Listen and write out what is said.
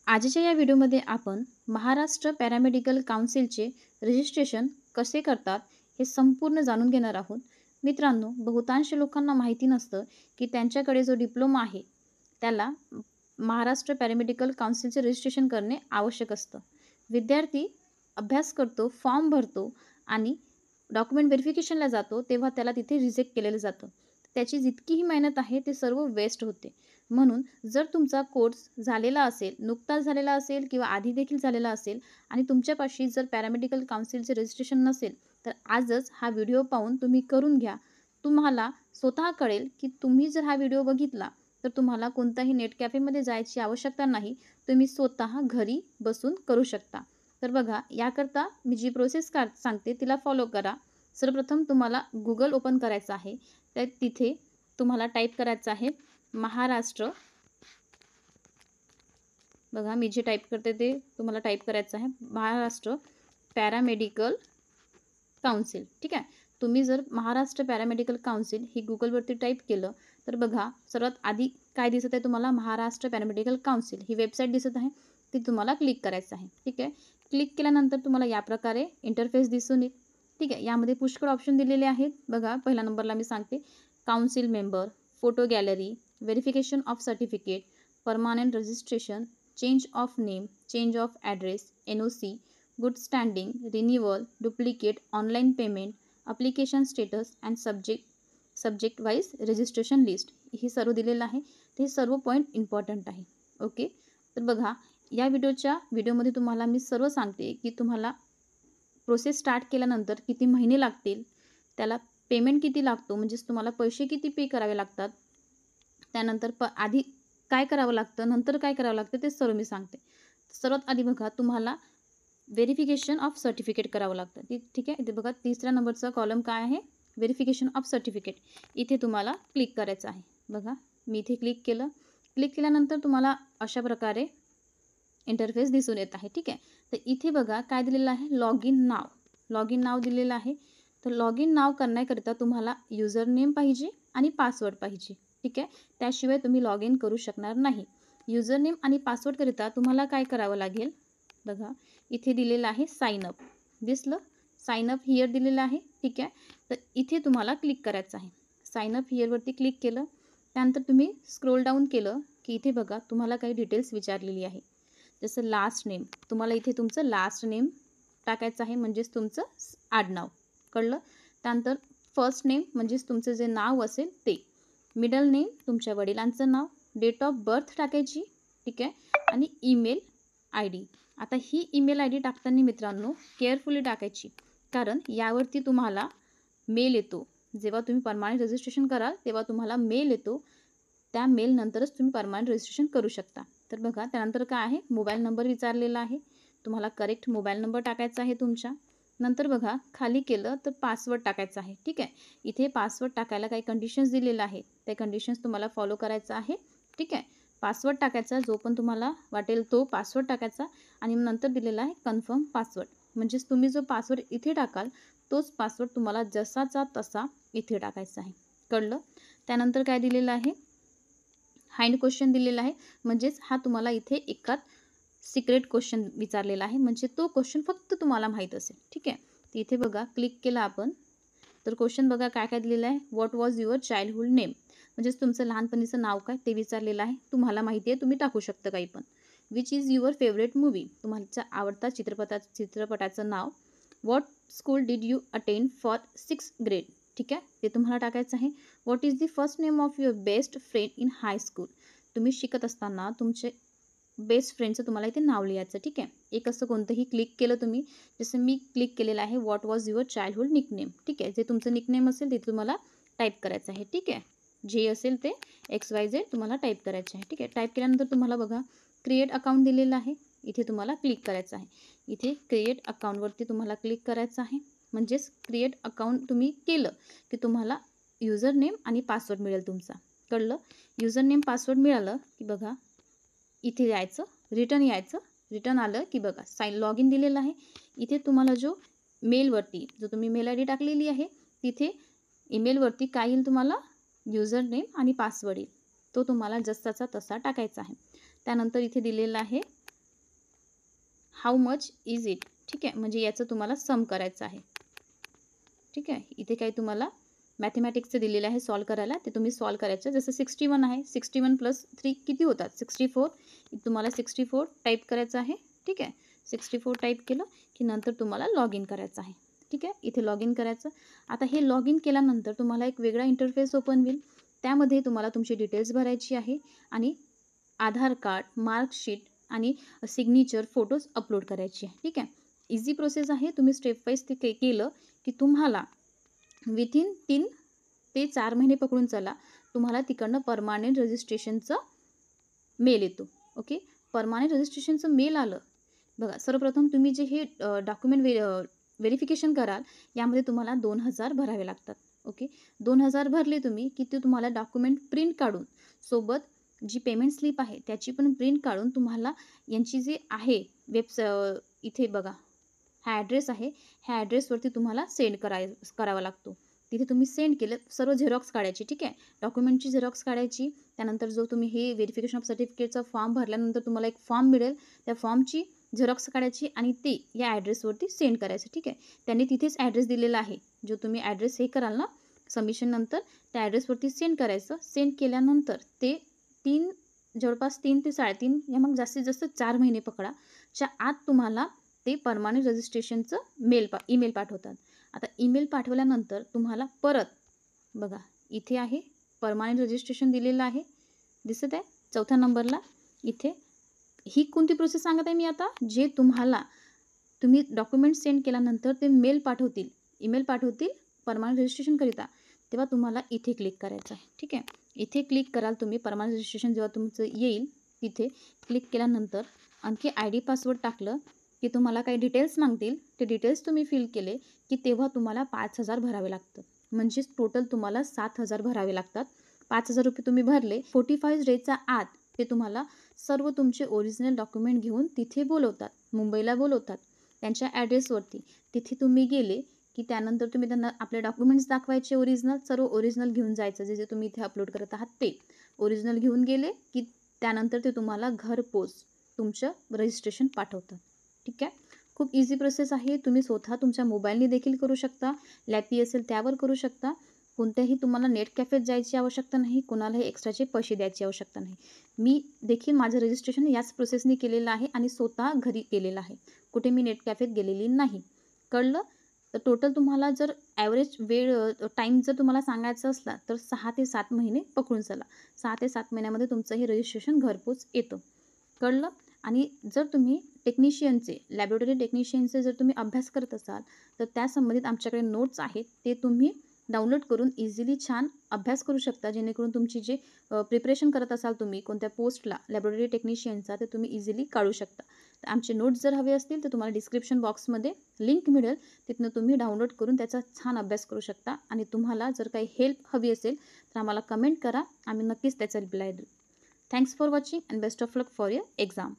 आजच्या या व्हिडिओमध्ये आपण महाराष्ट्र पॅरामेडिकल काउन्सिलचे रजिस्ट्रेशन कसे करतात हे संपूर्ण जाणून घेणार आहोत. मित्रांनो, बहुतांश लोकांना माहिती नसतं की त्यांच्याकडे जो डिप्लोमा आहे त्याला महाराष्ट्र पॅरामेडिकल काउन्सिलचे रजिस्ट्रेशन करणे आवश्यक असतं. विद्यार्थी अभ्यास करतो, फॉर्म भरतो आणि डॉक्युमेंट व्हेरिफिकेशनला जातो तेव्हा त्याला तिथे रिजेक्ट केलेलं जातं. त्याची जितकीही मेहनत आहे ते सर्व वेस्ट होते. म्हणून जर तुमचा कोर्स झालेला असेल, नुकताच झालेला असेल किंवा आधी देखील झालेला असेल आणि तुमच्यापाशी जर पॅरामेडिकल काउन्सिलचे रजिस्ट्रेशन नसेल, तर आजच हा व्हिडिओ पाहून तुम्ही करून घ्या. तुम्हाला स्वतः कळेल की तुम्ही जर हा व्हिडिओ बघितला तर तुम्हाला कोणताही नेट कॅफेमध्ये जायची आवश्यकता नाही. तुम्ही स्वतः घरी बसून करू शकता. तर बघा, याकरता मी जी प्रोसेस सांगते तिला फॉलो करा. सर्वप्रथम तुम्हाला Google ओपन करायचं आहे. तर तिथे तुम्हाला टाईप करायचं आहे महाराष्ट्र. बघा, मी जे टाईप करते ते तुम्हाला टाईप करायचं आहे महाराष्ट्र पॅरामेडिकल काउन्सिल. ठीक आहे. तुम्ही जर महाराष्ट्र पॅरामेडिकल काउन्सिल ही Googleवरती टाईप केलं तर बघा, सर्वात आधी काय दिसत आहे तुम्हाला, महाराष्ट्र पॅरामेडिकल काउन्सिल ही वेबसाईट दिसत आहे. ती तुम्हाला क्लिक करायचं आहे. ठीक आहे. क्लिक केल्यानंतर तुम्हाला या प्रकारे इंटरफेस दिसून येईल. ठीक आहे. यामध्ये पुष्कळ ऑप्शन दिलेले आहेत. बघा, पहिल्या नंबरला मी सांगते council member, photo gallery, verification of certificate, permanent registration, change of name, change of address, NOC, good standing, renewal, duplicate, online payment, application status and subject wise registration list ही सर्व दिलेलं आहे. ते सर्व पॉईंट इम्पॉर्टंट आहे. Okay. तर बघा, या व्हिडिओमध्ये तुम्हाला मी सर्व सांगते की तुम्हाला प्रोसेस स्टार्ट केल्यानंतर किती महिने लागतील, त्याला पेमेंट किती लागतो, म्हणजेच तुम्हाला पैसे किती पे करावे लागतात, त्यानंतर आधी काय करावं लागतं, नंतर काय करावं लागतं, ते सर्व मी सांगते. सर्वात आधी बघा, तुम्हाला व्हेरिफिकेशन ऑफ सर्टिफिकेट करावं लागतं. ठीक आहे. इथे बघा, तिसऱ्या नंबरचा कॉलम काय आहे, व्हेरिफिकेशन ऑफ सर्टिफिकेट. इथे तुम्हाला क्लिक करायचं आहे. बघा, मी इथे क्लिक केलं. क्लिक केल्यानंतर तुम्हाला अशा प्रकारे इंटरफेस दिसून येत आहे. ठीक आहे. तर इथे बघा काय दिलेलं आहे, लॉग इन नाव दिलेलं आहे. तर लॉग इन नाव करण्याकरिता तुम्हाला युजर नेम पाहिजे आणि पासवर्ड पाहिजे. ठीक आहे. त्याशिवाय तुम्ही लॉग इन करू शकणार नाही. युजर नेम आणि पासवर्डकरिता तुम्हाला काय करावं लागेल, बघा इथे दिलेलं आहे साइन अप. दिसलं, साइन अप हिअर दिलेलं आहे. ठीक आहे. तर इथे तुम्हाला क्लिक करायचं आहे. साइन अप हिअरवरती क्लिक केलं. त्यानंतर तुम्ही स्क्रोल डाऊन केलं की इथे बघा तुम्हाला काही डिटेल्स विचारलेली आहे. जसं लास्ट नेम, तुम्हाला इथे तुमचं लास्ट नेम टाकायचं आहे, म्हणजेच तुमचं आडनाव. कळलं. त्यानंतर फर्स्ट नेम म्हणजेच तुमचं जे नाव असेल ते, मिडल नेम तुमच्या वडिलांचं नाव, डेट ऑफ बर्थ टाकायची. ठीक आहे. आणि ईमेल ID. आता ही ईमेल ID टाकताना मित्रांनो केअरफुली टाकायची, कारण यावरती तुम्हाला मेल येतो. जेव्हा तुम्ही परमानंट रजिस्ट्रेशन कराल तेव्हा तुम्हाला मेल येतो. त्या मेलनंतरच तुम्ही परमानंट रजिस्ट्रेशन करू शकता. तर बघा, त्यानंतर काय आहे, मोबाईल नंबर विचारलेला आहे. तुम्हाला करेक्ट मोबाईल नंबर टाकायचा आहे तुमच्या. नंतर बघा खाली केलं तर पासवर्ड टाकायचा आहे. ठीक आहे. इथे पासवर्ड टाकायला काही कंडिशन्स दिलेल्या आहेत. त्या कंडिशन्स तुम्हाला फॉलो करायचं आहे. ठीक आहे. पासवर्ड टाकायचा, जो पण तुम्हाला वाटेल तो पासवर्ड टाकायचा आणि नंतर दिलेला आहे कन्फर्म पासवर्ड. म्हणजेच तुम्ही जो पासवर्ड इथे टाकाल तोच पासवर्ड तुम्हाला जसाचा तसा इथे टाकायचा आहे. कळलं. त्यानंतर काय दिलेलं आहे, हाइंड क्वेश्चन दिलेला आहे. म्हणजेच हा तुम्हाला इथे एकात सिक्रेट क्वेश्चन विचारलेला आहे, म्हणजे तो क्वेश्चन फक्त तुम्हाला माहीत असेल. ठीक आहे. तर इथे बघा क्लिक केला आपण तर क्वेश्चन बघा काय काय दिलेलं आहे, what was your childhood name, म्हणजेच तुमचं लहानपणीचं नाव काय ते विचारलेलं आहे. तुम्हाला माहिती आहे, तुम्ही टाकू शकता काही पण. Which is your favourite movie, तुम्हाला आवडता चित्रपटाचं नाव. What school did you attend for 6th grade. ठीक आहे. ते तुम्हाला टाकायचं आहे. What is the first name of your best friend in high school, तुम्ही शिकत असताना तुमचे बेस्ट फ्रेंडचं तुम्हाला इथे नाव लिहायचं. ठीक आहे. एक असं कोणतंही क्लिक केलं तुम्ही, जसं मी क्लिक केलेलं आहे what was your childhood nickname. ठीक आहे. जे तुमचं निकनेम असेल ते तुम्हाला टाईप करायचं आहे. ठीक आहे. जे असेल ते XYZ तुम्हाला टाईप करायचे आहे. ठीक आहे. टाईप केल्यानंतर तुम्हाला बघा क्रिएट अकाउंट दिलेलं आहे. इथे तुम्हाला क्लिक करायचं आहे. इथे क्रिएट अकाउंटवरती तुम्हाला क्लिक करायचं आहे. म्हणजेच क्रिएट अकाउंट तुम्ही केलं की तुम्हाला युजर नेम आणि पासवर्ड मिळेल तुमचा. कळलं. युजर नेम पासवर्ड मिळालं की बघा इथे यायचं, रिटर्न यायचं. रिटर्न आलं की बघा लॉग इन दिलेलं आहे. इथे तुम्हाला जो मेलवरती जो तुम्ही मेल ID टाकलेली आहे तिथे ईमेलवरती काय येईल, तुम्हाला युजर नेम आणि पासवर्ड येईल. तो तुम्हाला जसाचा तसा टाकायचा आहे. त्यानंतर इथे दिलेला आहे हाऊ मच इज इट, ठीक आहे. म्हणजे याचं तुम्हाला सम करायचं आहे, ठीक आहे. इथे काही तुम्हाला मॅथेमॅटिक्सचं दिलेलं आहे सॉल्व करायला, ते तुम्ही सॉल्व करायचं. जसं 61 आहे, 61 प्लस 3 किती होतात? 64. तुम्हाला 64 टाईप करायचं आहे, ठीक आहे. 64 टाईप केलं की नंतर तुम्हाला लॉग इन करायचं आहे, ठीक आहे. इथे लॉग इन करायचं. आता हे लॉग इन केल्यानंतर तुम्हाला एक वेगळा इंटरफेस ओपन होईल. त्यामध्ये तुम्हाला तुमची डिटेल्स भरायची आहे आणि आधार कार्ड, मार्कशीट आणि सिग्नेचर, फोटोज अपलोड करायची आहे, ठीक आहे. इझी प्रोसेस आहे. तुम्ही स्टेप वाईज ते केलं की तुम्हाला विथिन 3 ते 4 महिने पकडून चला, तुम्हाला तिकडनं परमानंट रजिस्ट्रेशनचं मेल येतो. ओके. परमानंट रजिस्ट्रेशनचं मेल आलं. बघा, सर्वप्रथम तुम्ही जे हे डॉक्युमेंट व्हेरिफिकेशन कराल, यामध्ये तुम्हाला 2,000 भरावे लागतात. ओके. 2,000 भरले तुम्ही की ते तुम्हाला डॉक्युमेंट प्रिंट काढून सोबत जी पेमेंट स्लिप आहे त्याची पण प्रिंट काढून तुम्हाला यांची जी आहे इथे बघा हा ॲड्रेस आहे, ह्या ॲड्रेसवरती तुम्हाला सेंड करावा लागतो. तिथे तुम्ही सेंड केलं, सर्व झेरॉक्स काढायची, ठीक आहे. डॉक्युमेंटची झेरॉक्स काढायची. त्यानंतर जो तुम्ही हे व्हेरिफिकेशन ऑफ सर्टिफिकेटचा फॉर्म भरल्यानंतर तुम्हाला एक फॉर्म मिळेल, त्या फॉर्मची झेरॉक्स काढायची आणि ते या ॲड्रेसवरती सेंड करायचं, ठीक आहे. त्यांनी तिथेच ॲड्रेस दिलेला आहे, जो तुम्ही ॲड्रेस हे कराल ना सबमिशननंतर त्या ॲड्रेसवरती सेंड करायचं. सेंड केल्यानंतर ते जवळपास 3 ते 3.5 या मग जास्तीत जास्त 4 महिने पकडा, च्या आत तुम्हाला ते परमानंट रजिस्ट्रेशनचं ईमेल पाठवतात. आता ईमेल पाठवल्यानंतर तुम्हाला परत बघा इथे आहे परमानंट रजिस्ट्रेशन दिलेलं आहे, दिसत आहे 4थ्या नंबरला. इथे ही कोणती प्रोसेस सांगत आहे मी आता, जे तुम्ही डॉक्युमेंट सेंड केल्यानंतर ते ईमेल पाठवतील परमानंट रजिस्ट्रेशनकरिता, तेव्हा तुम्हाला इथे क्लिक करायचं आहे, ठीक आहे. इथे क्लिक कराल तुम्ही. परमानंट रजिस्ट्रेशन जेव्हा तुमचं येईल तिथे क्लिक केल्यानंतर आणखी ID पासवर्ड टाकलं की तुम्हाला काही डिटेल्स मागतील. ते डिटेल्स तुम्ही फिल केले की तेव्हा तुम्हाला 5,000 भरावे लागतं. म्हणजेच टोटल तुम्हाला 7,000 भरावे लागतात. 5,000 रुपये तुम्ही भरले. 45 डेजच्या आत ते तुम्हाला सर्व तुमचे ओरिजिनल डॉक्युमेंट घेऊन तिथे बोलवतात, मुंबईला बोलवतात त्यांच्या ॲड्रेसवरती. तिथे तुम्ही गेले की त्यानंतर तुम्ही त्यांना आपले डॉक्युमेंट्स दाखवायचे, सर्व ओरिजिनल घेऊन जायचं. जे तुम्ही इथे अपलोड करत आहात ते ओरिजिनल घेऊन गेले की त्यानंतर ते तुम्हाला घरपोच तुमचं रजिस्ट्रेशन पाठवतं, ठीक आहे. खूप इझी प्रोसेस आहे. तुम्ही स्वतः तुमच्या मोबाईलने देखील करू शकता. लॅपी असेल त्यावर करू शकता. कोणत्याही तुम्हाला नेट कॅफेत जायची आवश्यकता नाही, कोणालाही एक्स्ट्राचे पैसे द्यायची आवश्यकता नाही. मी देखील माझं रजिस्ट्रेशन याच प्रोसेसने केलेलं आहे आणि स्वतः घरी केलेलं आहे. कुठे मी नेट कॅफेत गेलेली नाही. कळलं? तर टोटल तुम्हाला जर ॲव्हरेज टाईम जर तुम्हाला सांगायचा असला तर 6 ते 7 महिने पकडून चला. 6 ते 7 महिन्यामध्ये तुमचं हे रजिस्ट्रेशन घरपोच येतं. कळलं? आणि जर तुम्ही लॅबोरेटरी टेक्निशियनचे जर तुम्ही अभ्यास करत असाल तर त्या संबंधित आमच्याकडे नोट्स आहेत, ते तुम्ही डाउनलोड करून इझिली छान अभ्यास करू शकता. जेणेकरून तुमची जे प्रिपरेशन करत असाल तुम्ही कोणत्या पोस्टला लॅबोरेटरी टेक्निशियनचा, ते तुम्ही इझिली काढू शकता. तर आमचे नोट्स जर हवे असतील तर तुम्हाला डिस्क्रिप्शन बॉक्समध्ये लिंक मिळेल, तिथनं तुम्ही डाउनलोड करून त्याचा छान अभ्यास करू शकता. आणि तुम्हाला जर काही हेल्प हवी असेल तर आम्हाला कमेंट करा, आम्ही नक्कीच त्याचा रिप्लाय देऊ. Thanks for watching and best of luck for your exam.